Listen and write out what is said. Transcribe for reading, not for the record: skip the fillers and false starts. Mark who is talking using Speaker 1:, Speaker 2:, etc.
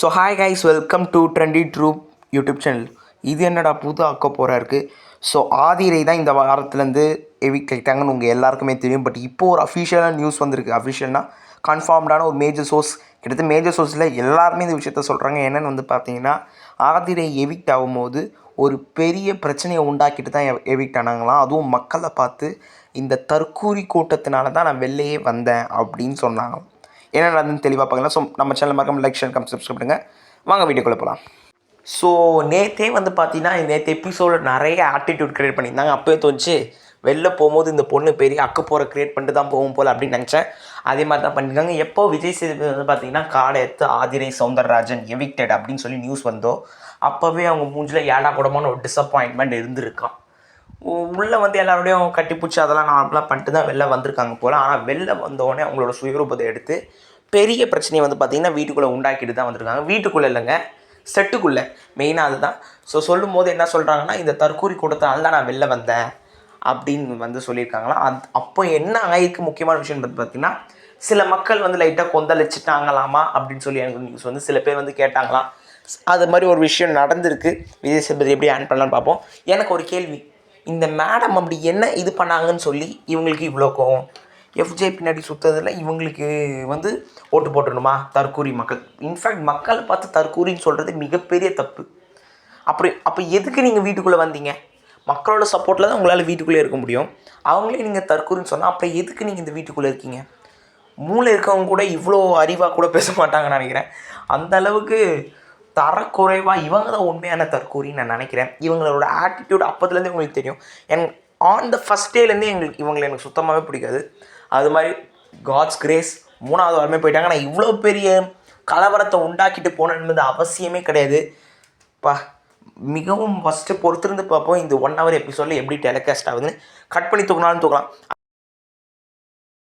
Speaker 1: So hi guys, welcome to trendy troupe YouTube channel. இது என்னடா புது ஆக்க போகிறா இருக்குது. ஸோ ஆதிரை தான் இந்த வாரத்துலேருந்து எவிக்ட் ஆகிட்டாங்கன்னு உங்கள் எல்லாருக்குமே தெரியும். பட் இப்போது ஒரு அஃபிஷியலான நியூஸ் வந்திருக்கு. அஃபிஷியல்னால் கன்ஃபார்ம்டான ஒரு மேஜர் சோர்ஸ், கிட்டத்தட்ட மேஜர் சோர்ஸில் எல்லாருமே இந்த விஷயத்த சொல்கிறாங்க. என்னென்னு வந்து பார்த்தீங்கன்னா, ஆதிரை எவிக்ட் ஆகும்போது ஒரு பெரிய பிரச்சனையை உண்டாக்கிட்டு தான் எவிக்ட் ஆனாங்களாம். அதுவும் மக்களை பார்த்து இந்த தற்கூரி கூட்டத்தினால தான் நான் வெளிலையே வந்தேன் அப்படின்னு சொன்னாங்க. என்ன நடந்துன்னு தெளிவாக பார்க்கலாம். ஸோ நம்ம சேனல் மறக்காம லைக், ஷேர், கமெண்ட், சப்ஸ்கிரைப் பண்ணுங்கள். வாங்க வீடியோக்குள்ளே போகலாம். ஸோ நேற்றே வந்து பார்த்தீங்கன்னா, நேற்று எபிசோடில் நிறைய ஆட்டிடியூட் க்ரியேட் பண்ணியிருந்தாங்க. அப்போயே தோணுச்சு வெளில போகும்போது இந்த பொண்ணு பெரிய அக்கப்போரை க்ரியேட் பண்ணிட்டு தான் போகும் போல் அப்படின்னு நினச்சேன். அதே மாதிரி தான் பண்ணியிருக்காங்க. எப்போ விஜய் சேதுபதி வந்து பார்த்தீங்கன்னா காடை எடுத்து ஆதிரை சௌந்தரராஜன் எவிக்டட் அப்படின்னு சொல்லி நியூஸ் வந்தோ, அப்போவே அவங்க மூஞ்சில் ஏடா கூடமான ஒரு டிசப்பாயின்மெண்ட் இருந்திருக்கான். உள்ளே வந்து எல்லாரோடையும் கட்டிப்பிடிச்சி அதெல்லாம் நார்மலாக பண்ணிட்டு தான் வெளில வந்திருக்காங்க போல். ஆனால் வெளில வந்தோடனே அவங்களோட சுயரூபத்தை எடுத்து பெரிய பிரச்சனையை வந்து பார்த்திங்கன்னா வீட்டுக்குள்ளே உண்டாக்கிட்டு தான் வந்திருக்காங்க. வீட்டுக்குள்ளே இல்லைங்க, செட்டுக்குள்ளே மெயினாக அதுதான். ஸோ சொல்லும் போது என்ன சொல்கிறாங்கன்னா, இந்த தற்கூரி கூட்டத்தால் தான் நான் வெளில வந்தேன் அப்படின்னு வந்து சொல்லியிருக்காங்களாம். அப்போ என்ன ஆகிருக்கு முக்கியமான விஷயம் பார்த்திங்கன்னா, சில மக்கள் வந்து லைட்டாக கொந்தளிச்சிட்டாங்களாமா அப்படின்னு சொல்லி எனக்கு நியூஸ் வந்து சில பேர் வந்து கேட்டாங்களாம். அது மாதிரி ஒரு விஷயம் நடந்திருக்கு. விஜய் சேதுபதி எப்படி ஹேண்ட் பண்ணலான்னு பார்ப்போம். எனக்கு ஒரு கேள்வி, இந்த மேடம் அப்படி என்ன இது பண்ணாங்கன்னு சொல்லி இவங்களுக்கு இவ்வளோ கோவம்? எஃப்ஜே பின்னாடி சுற்றுறதில் இவங்களுக்கு வந்து ஓட்டு போட்டுடணுமா தற்கூரி மக்கள்? இன்ஃபேக்ட் மக்களை பார்த்து தற்கூரின்னு சொல்கிறது மிகப்பெரிய தப்பு. அப்போ எதுக்கு நீங்கள் வீட்டுக்குள்ளே வந்தீங்க? மக்களோட சப்போர்ட்டில் தான் உங்களால் வீட்டுக்குள்ளே இருக்க முடியும். அவங்களே நீங்கள் தற்கூரின்னு சொன்னால் அப்புறம் எதுக்கு நீங்கள் இந்த வீட்டுக்குள்ளே இருக்கீங்க? மூளை இருக்கவங்க கூட இவ்வளோ அறிவாக கூட பேச மாட்டாங்கன்னு நினைக்கிறேன். அந்த அளவுக்கு தரக்குறைவாக இவங்க தான் உண்மையான தற்கூரின்னு நான் நினைக்கிறேன். இவங்களோட ஆட்டிடியூட் அப்போதுலேருந்து உங்களுக்கு தெரியும். ஆன் த ஃபஸ்ட் டேலேருந்தே இவங்களை எனக்கு சுத்தமாகவே பிடிக்காது. அது மாதிரி காட்ஸ் கிரேஸ் 3வது வாரமே போயிட்டாங்க. நான் இவ்வளோ பெரிய கலவரத்தை உண்டாக்கிட்டு போனது அவசியமே கிடையாது. மிகவும் ஃபஸ்ட்டு பொறுத்திருந்து பார்ப்போம் இந்த 1 hour எபிசோடில் எப்படி டெலிகாஸ்ட் ஆகுதுன்னு. கட் பண்ணி தூக்கினாலும் தூக்கலாம்.